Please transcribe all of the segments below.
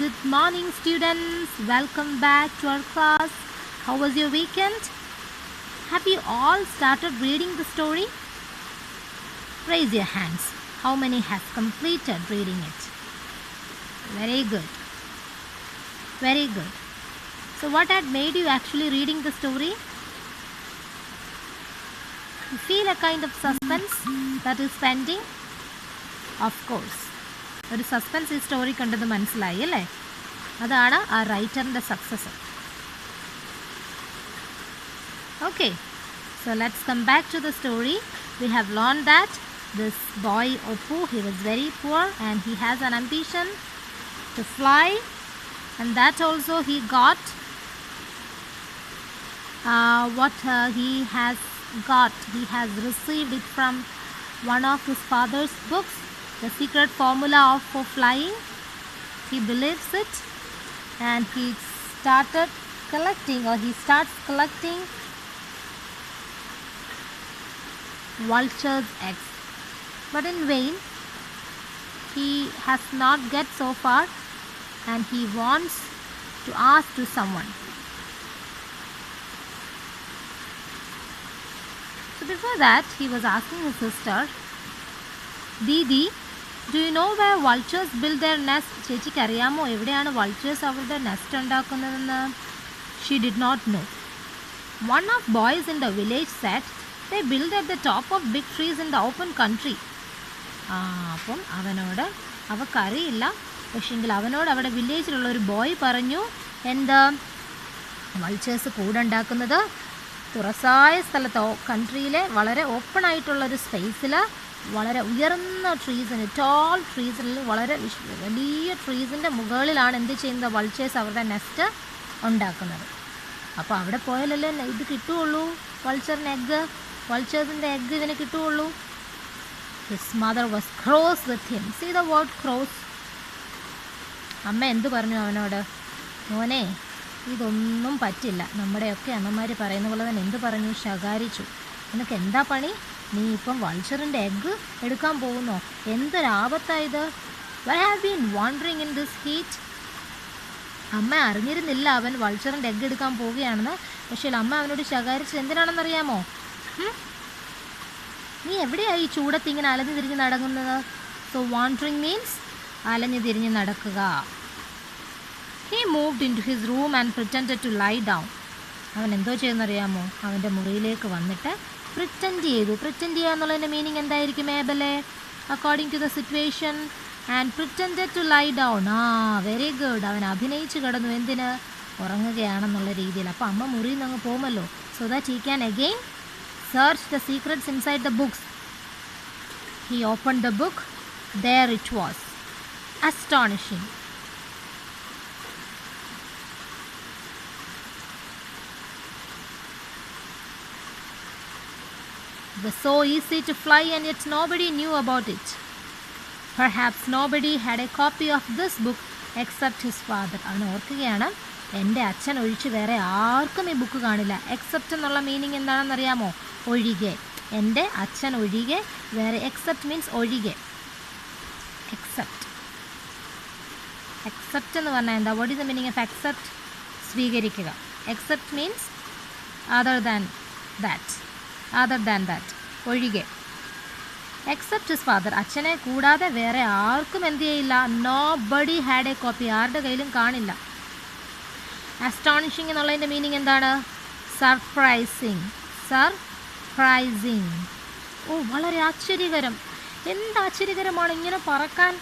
Good morning, students. Welcome back to our class. How was your weekend? Have you all started reading the story? Raise your hands. How many have completed reading it? Very good. Very good. So what had made you actually reading the story? You feel a kind of suspense that is pending? Of course. ഒരു suspense ഈ story കണ്ടത് മനസ്സിലായി അല്ലേ? അതാണ് ആ റൈറ്ററിൻ്റെ success. Okay, so let's come back to the story. We have learned that this boy Oppu, he was very poor and he has an ambition to fly, and that also he got what he has got. He has received it from one of his father's books, the secret formula for flying. He believes it and he starts collecting vulture's eggs, but in vain. He has not get so far and he wants to ask to someone. So before that he was asking his sister, Didi, do you know where vultures build their nest? ചേച്ചിക്ക് അറിയാമോ എവിടെയാണ് vultures അവരുടെ nest ഉണ്ടാക്കുന്നതെന്ന്? She did not know. One of boys in the village said they build at the top of big trees in the open country. അപ്പം അവനോട് അവക്കറിയില്ല, പക്ഷെങ്കിൽ അവനോട് അവിടെ വില്ലേജിലുള്ള ഒരു ബോയ് പറഞ്ഞു, എന്താ വൾച്ചേഴ്സ് കൂടുണ്ടാക്കുന്നത് തുറസായ സ്ഥലത്ത്, കൺട്രിയിലെ വളരെ ഓപ്പൺ ആയിട്ടുള്ളൊരു സ്പേസിൽ വളരെ ഉയർന്ന ട്രീസിന്, ടോൾ ട്രീസിൽ, വളരെ വലിയ ട്രീസിൻ്റെ മുകളിലാണ് എന്ത് ചെയ്യുന്നത്, വൾച്ചേഴ്സ് അവരുടെ നെസ്റ്റ് ഉണ്ടാക്കുന്നത്. അപ്പോൾ അവിടെ പോയാലല്ലേ ഇത് കിട്ടുകയുള്ളൂ, വൾച്ചേഴ്സിൻ്റെ എഗ്ഗ് ഇതിന് കിട്ടുകയുള്ളൂ. His mother was cross with him. See the word cross. അമ്മ എന്ത് പറഞ്ഞു അവനോട്? മോനെ, ഇതൊന്നും പറ്റില്ല. നമ്മുടെയൊക്കെ അമ്മമാർ പറയുന്ന പോലെ തന്നെ എന്ത് പറഞ്ഞു? ശകാരിച്ചു. നിനക്ക് എന്താ പണി? നീ ഇപ്പം വൾച്ചറിൻ്റെ എഗ്ഗ് എടുക്കാൻ പോകുന്നോ? എന്തൊരാപത്തായത്. Why have been wandering in this heat. അമ്മ അറിഞ്ഞിരുന്നില്ല അവൻ വൾച്ചറിൻ്റെ എഗ്ഗ് എടുക്കാൻ പോവുകയാണെന്ന്. പക്ഷേ അമ്മ അവനോട് ശകാരിച്ചത് എന്തിനാണെന്നറിയാമോ? നീ എവിടെയായി ചൂടത്ത് ഇങ്ങനെ അലഞ്ഞു തിരിഞ്ഞ് നടക്കുന്നത്? സോ വാണ്ടറിങ് മീൻസ് അലഞ്ഞു തിരിഞ്ഞ് നടക്കുക. He moved into his room and pretended to lie down. അവൻ എന്തോ ചെയ്യുന്നറിയാമോ? അവൻ്റെ മുറിയിലേക്ക് വന്നിട്ട് പ്രിറ്റൻഡ് ചെയ്തു. പ്രിറ്റൻഡ് ചെയ്യുക എന്നുള്ളതിൻ്റെ മീനിങ് എന്തായിരിക്കും ഏബലെ? According to the situation. And pretended to lie down. Very good. അവൻ അഭിനയിച്ച് കിടന്നു. എന്തിന്? ഉറങ്ങുകയാണെന്നുള്ള രീതിയിൽ. അപ്പോൾ അമ്മ മുറിയിൽ നിന്ന് അങ്ങ് പോകുമല്ലോ. So that he can again search the secrets inside the books. He opened the book. There it was. Astonishing. It was so easy to fly and yet nobody knew about it. Perhaps nobody had a copy of this book except his father. അവൻ ഓർക്കുകയാണ്, എൻ്റെ അച്ഛൻ ഒഴിച്ച് വേറെ ആർക്കും ഈ book കാണില്ല. Except എന്നുള്ള മീനിങ് എന്താണെന്നറിയാമോ? ഒഴികെ. എൻ്റെ അച്ഛൻ ഒഴികെ വേറെ. എക്സെപ്റ്റ് മീൻസ് ഒഴികെ. എക്സെപ്റ്റ് എന്ന് പറഞ്ഞാൽ എന്താ? What is the meaning of except? സ്വീകരിക്കുക. Except means other than that, ഒഴികെ. എക്സെപ്റ്റ് ഹിസ് ഫാദർ, അച്ഛനെ കൂടാതെ വേറെ ആർക്കും എന്ത് ചെയ്യില്ല. Nobody had a copy, ആരുടെ കയ്യിലും കാണില്ല. അസ്റ്റോണിഷിങ് എന്നുള്ളതിൻ്റെ മീനിങ് എന്താണ്? സർപ്രൈസിങ്. ഓ, വളരെ ആശ്ചര്യകരം. എന്ത് ആശ്ചര്യകരമാണ് ഇങ്ങനെ പറക്കാൻ.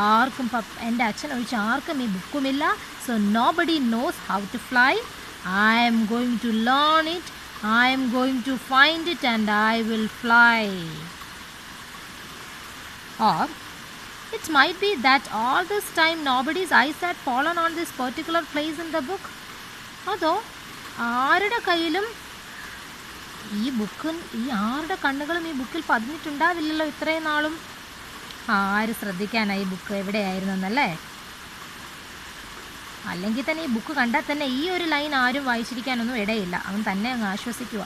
ആർക്കും, എൻ്റെ അച്ഛൻ ഒഴിച്ച് ആർക്കും ഈ ബുക്കുമില്ല. So nobody knows how to fly. I am going to learn it. I am going to find it and I will fly. Or it might be that all this time nobody's eyes had fallen on this particular place in the book. അതോ ആരുടെ കയ്യിലും ആരുടെ കണ്ണുകളും ഈ ബുക്കിൽ പതിഞ്ഞിട്ടുണ്ടാവില്ലല്ലോ ഇത്രയും നാളും. ആര് ശ്രദ്ധിക്കാനായി ബുക്ക് എവിടെയായിരുന്നു എന്നല്ലേ? അല്ലെങ്കിൽ തന്നെ ഈ ബുക്ക് കണ്ടാൽ തന്നെ ഈ ഒരു ലൈൻ ആരും വായിച്ചിരിക്കാനൊന്നും ഇടയില്ല. അവൻ തന്നെ അങ്ങ് ആശ്വസിക്കുക.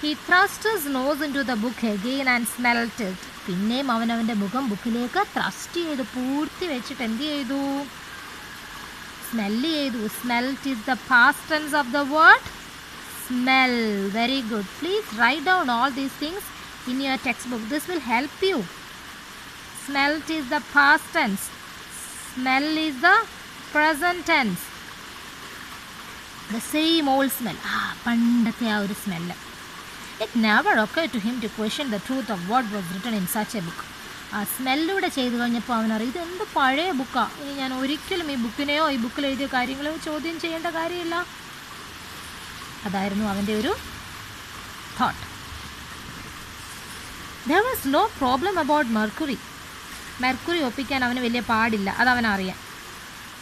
He thrust his nose into the book again and smelt it. പിന്നെയും അവൻ അവൻ്റെ മുഖം ബുക്കിലേക്ക് ത്രസ്റ്റ് ചെയ്ത് പൂഴ്ത്തി വെച്ചിട്ട് എന്ത് ചെയ്തു? സ്മെല്ല് ചെയ്തു. Smelt is the past tense of the word smell. Very good. Please write down all these things in your textbook. This will help you. Smelt is the past tense. Smell is the present tense. The same old smell. പണ്ടത്തെ ആ ഒരു smell. It never occurred to him to question the truth of what was written in such a book. ആ സ്മെല്ലൂടെ ചെയ്ത് കഴിഞ്ഞപ്പോൾ അവനറിയാം ഇതെന്ത് പഴയ ബുക്കാണ്, ഇനി ഞാൻ ഒരിക്കലും ഈ ബുക്കിനെയോ ഈ ബുക്കിൽ എഴുതിയ കാര്യങ്ങളോ ചോദ്യം ചെയ്യേണ്ട കാര്യമില്ല. അതായിരുന്നു അവൻ്റെ ഒരു thought. There was no problem about mercury. Mercury ഒപ്പിക്കാൻ അവന് വലിയ പാടില്ല, അതവനറിയാം.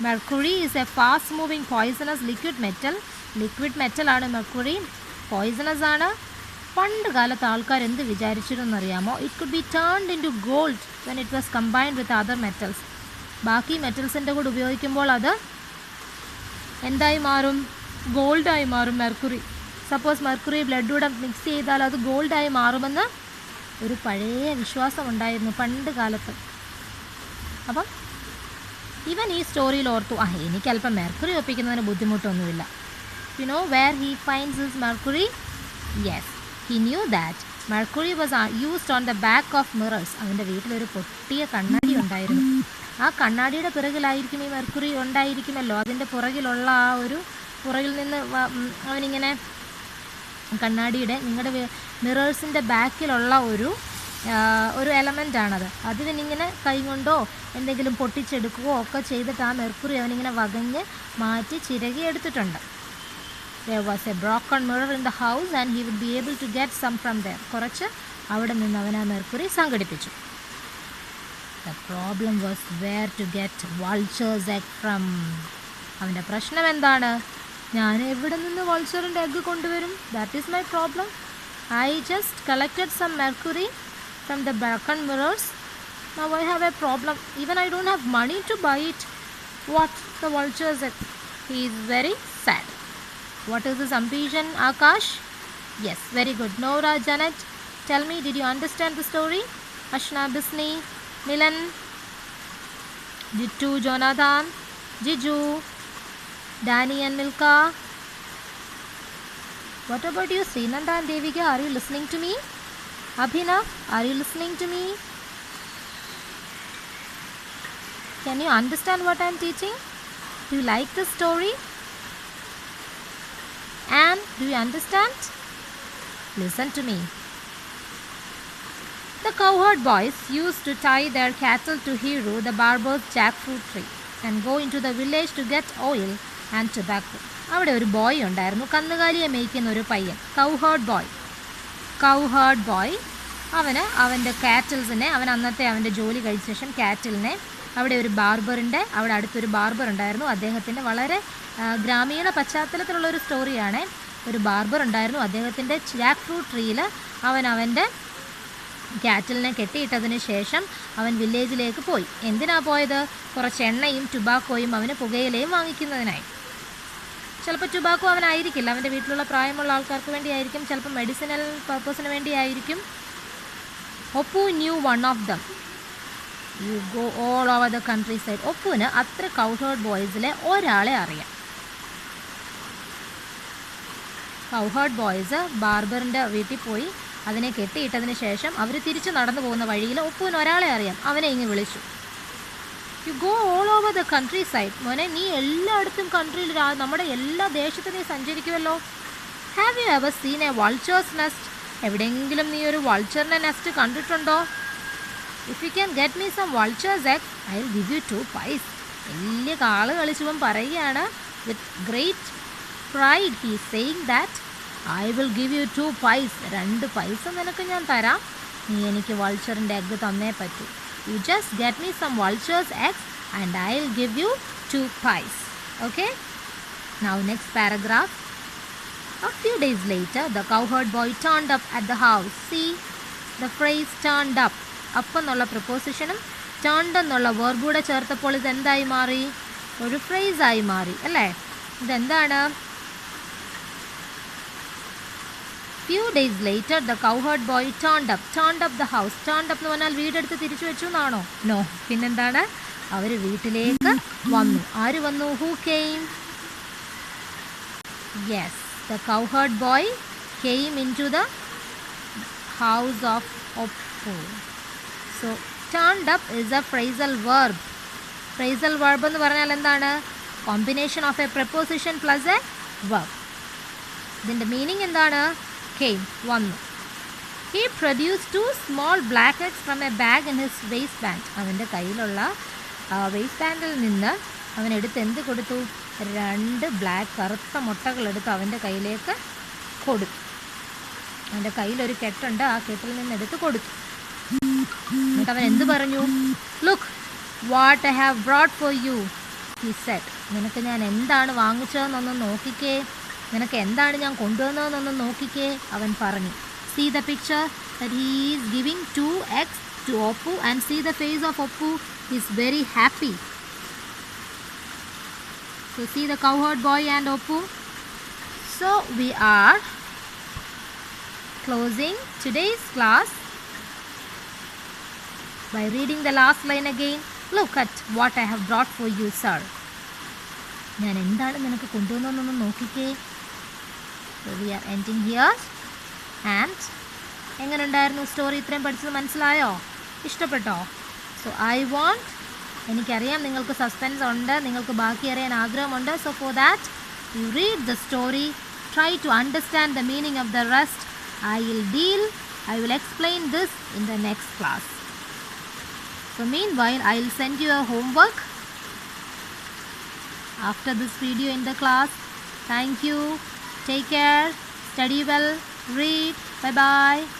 Mercury is a fast moving poisonous liquid metal. Liquid മെറ്റലാണ് മെർക്കുറി, പോയിസണസ് ആണ്. പണ്ട് കാലത്ത് ആൾക്കാർ എന്ത് വിചാരിച്ചിരുന്നറിയാമോ? It could be turned in to gold when it was combined with other metals. ബാക്കി മെറ്റൽസിൻ്റെ കൂടെ ഉപയോഗിക്കുമ്പോൾ അത് എന്തായി മാറും? ഗോൾഡായി മാറും മെർക്കുറി. സപ്പോസ് മെർക്കുറി ബ്ലഡൂടെ മിക്സ് ചെയ്താൽ അത് ഗോൾഡായി മാറുമെന്ന് ഒരു പഴയ വിശ്വാസം ഉണ്ടായിരുന്നു പണ്ട് കാലത്ത്. അപ്പം ഇവൻ ഈ സ്റ്റോറിയിൽ ഓർത്തു, എനിക്കല്പം മെർക്കുറി ഒപ്പിക്കുന്നതിന് ബുദ്ധിമുട്ടൊന്നുമില്ല. You know where he finds his mercury? Yes, he knew that mercury was used on the back of mirrors. അവൻ്റെ വീട്ടിലൊരു പൊട്ടിയ കണ്ണാടി ഉണ്ടായിരുന്നു. ആ കണ്ണാടിയുടെ പിറകിലായിരിക്കും ഈ മെർക്കുറി ഉണ്ടായിരിക്കുമല്ലോ. അതിൻ്റെ പുറകിലുള്ള ആ ഒരു പുറകിൽ നിന്ന് അവനിങ്ങനെ കണ്ണാടിയുടെ നിങ്ങളുടെ മിറേഴ്സിൻ്റെ ബാക്കിലുള്ള ഒരു എലമെൻ്റാണത്. അതിനിങ്ങനെ കൈ കൊണ്ടോ എന്തെങ്കിലും പൊട്ടിച്ചെടുക്കുകയോ ഒക്കെ ചെയ്തിട്ട് ആ മെർക്കുറി അവനിങ്ങനെ വകഞ്ഞ് മാറ്റി ചിരകി എടുത്തിട്ടുണ്ട്. There was a broken mirror in the house and he would be able to get some from there. കുറച്ച് അവിടെ നിന്ന് അവൻ ആ മെർക്കുറി സംഘടിപ്പിച്ചു. The problem was where to get vulture's egg from. അവൻ്റെ പ്രശ്നം എന്താണ്? ഞാൻ എവിടെ നിന്ന് വൾച്ചറിൻ്റെ എഗ്ഗ് കൊണ്ടുവരും? That is my problem. I just collected some mercury from the broken mirrors. Now I have a problem. Even I don't have money to buy it. What? The vulture's egg. He is very sad. What is his ambition, Akash? Yes, very good. Nora, Janet, tell me, did you understand the story? Ashna, Bisni, Milan, Jittu, Jonathan, Jiju, Danny and Milka. What about you, Srinanda and Devika? Are you listening to me? Abhinav, are you listening to me? Can you understand what I am teaching? Do you like the story? And do you understand? Listen to me. The cowherd boys used to tie their cattle to Hero, the barber's jackfruit tree, and go into the village to get oil and tobacco. അവിടെ ഒരു boy ഉണ്ടായിരുന്നു, കന്നുകാലിയെ മേയ്ക്കുന്ന ഒരു പയ്യൻ, കൗഹേർഡ് boy. അവന് അവൻ്റെ കാറ്റിൽസിനെ, അവൻ അന്നത്തെ അവൻ്റെ ജോലി കഴിച്ച ശേഷം കാറ്റിലിനെ അവിടെ അടുത്തൊരു ബാർബർ ഉണ്ടായിരുന്നു. അദ്ദേഹത്തിൻ്റെ വളരെ ഗ്രാമീണ പശ്ചാത്തലത്തിലുള്ളൊരു സ്റ്റോറിയാണ്. ഒരു ബാർബർ ഉണ്ടായിരുന്നു. അദ്ദേഹത്തിൻ്റെ ജാക്ക് ഫ്രൂട്ട് ട്രീയിൽ അവൻ്റെ കാറ്റിലിനെ കെട്ടിയിട്ടതിന് ശേഷം അവൻ വില്ലേജിലേക്ക് പോയി. എന്തിനാണ് പോയത്? കുറച്ച് എണ്ണയും ടുബാക്കോയും അവന് പുകയിലയും വാങ്ങിക്കുന്നതിനായി. ചിലപ്പോൾ ടുബാക്കോ അവനായിരിക്കില്ല, അവൻ്റെ വീട്ടിലുള്ള പ്രായമുള്ള ആൾക്കാർക്ക് വേണ്ടിയായിരിക്കും, ചിലപ്പോൾ മെഡിസിനൽ പർപ്പസിന് വേണ്ടിയായിരിക്കും. Oppu knew one of them. You go all over the countryside. ഒപ്പുവിന് അത്ര കൗഹേർഡ് ബോയ്സിലെ ഒരാളെ അറിയാം. കൗഹേർഡ് ബോയ്സ് ബാർബറിൻ്റെ വീട്ടിൽ പോയി അതിനെ കെട്ടിയിട്ടതിന് ശേഷം അവർ തിരിച്ച് നടന്നു പോകുന്ന വഴിയിൽ ഒപ്പുവിന് ഒരാളെ അറിയാം. അവനെ ഇങ്ങ് വിളിച്ചു. You go all over the countryside. മോനെ, നീ എല്ലായിടത്തും കൺട്രിയിൽ, നമ്മുടെ എല്ലാ ദേശത്തും നീ സഞ്ചരിക്കുമല്ലോ. Have you ever seen a vulture's nest? എവിടെയെങ്കിലും നീ ഒരു വൾച്ചറിൻ്റെ നെസ്റ്റ് കണ്ടിട്ടുണ്ടോ? If you can get me some vulture's egg I will give you 2 pice. വലിയ കാള് കളിച്ചവൻ പറയുകയാണ്. With great pride he is saying that I will give you 2 പൈസ്. 2 പൈസ നിനക്ക് ഞാൻ തരാം, നീ എനിക്ക് വൾച്ചറിൻ്റെ എഗ്ഗ് തന്നേ പറ്റൂ. You just get me some vultures eggs and I will give you 2 pies. Okay? Now next paragraph. A few days later the cowherd boy turned up at the house. See the phrase turned up. up എന്നുള്ള പ്രപ്പോസിഷനും turned എന്നുള്ള വെർബൂടെ ചേർത്തപ്പോൾ ഇത് എന്തായി മാറി? ഒരു ഫ്രേസായി മാറി അല്ലേ? ഇതെന്താണ്? Few days later the cowherd boy turned up the house. Turned up എന്ന് പറഞ്ഞാൽ വീടെടുത്ത് തിരിച്ചു വെച്ചു എന്നാണോ? നോ. പിന്നെന്താണ്? അവർ വീട്ടിലേക്ക് വന്നു. ആര് വന്നു? Who came? Yes, the cowherd boy came into the house of Oppu. So turned up is a phrasal verb. Phrasal verb എന്ന് പറഞ്ഞാൽ എന്താണ്? Combination of A preposition plus A verb. ഇതിൻ്റെ മീനിങ് എന്താണ്? came, വന്നു. He produced 2 small black eggs from a bag in his waistband. അവൻ്റെ കയ്യിലുള്ള waste ബാൻഡിൽ നിന്ന് അവൻ എടുത്ത് എന്ത് കൊടുത്തു? 2 ബ്ലാക്ക് കറുത്ത മുട്ടകളെടുത്ത് അവൻ്റെ കയ്യിലേക്ക് കൊടുത്തു. അവൻ്റെ കയ്യിലൊരു കെട്ടുണ്ട്, ആ കെട്ടിൽ നിന്ന് എടുത്ത് കൊടുത്തു. എന്നിട്ട് അവൻ എന്ത് പറഞ്ഞു? Look what I have brought for you, he said. നിനക്ക് ഞാൻ എന്താണ് വാങ്ങിച്ചതെന്നൊന്ന് നോക്കിക്കേ, നിനക്ക് എന്താണ് ഞാൻ കൊണ്ടുവന്നതെന്നൊന്ന് നോക്കിക്കേ, അവൻ പറഞ്ഞു. See the picture that he is giving 2 eggs to Oppu, and see the face of Oppu. He is very happy. So see the cowherd boy and Oppu. So we are closing today's class by reading the last line again. Look at what I have brought for you, sir. ഞാൻ എന്താണ് നിനക്ക് കൊണ്ടുവന്നതെന്നൊന്ന് നോക്കിക്കേ. So we are ending here. And എങ്ങനെ ഉണ്ടായിരുന്നു story? ഇത്രയും പഠിച്ചത് മനസ്സിലായോ? ഇഷ്ടപ്പെട്ടോ? സോ എനിക്കറിയാം നിങ്ങൾക്ക് സസ്പെൻസ് ഉണ്ട്, നിങ്ങൾക്ക് ബാക്കി അറിയാൻ ആഗ്രഹമുണ്ട്. So for that you read the story, try to understand the meaning of the rest. I will explain this in the next class. So meanwhile, I will send you a homework after this video in the class. Thank you. Take care. Study well. Read. Bye bye.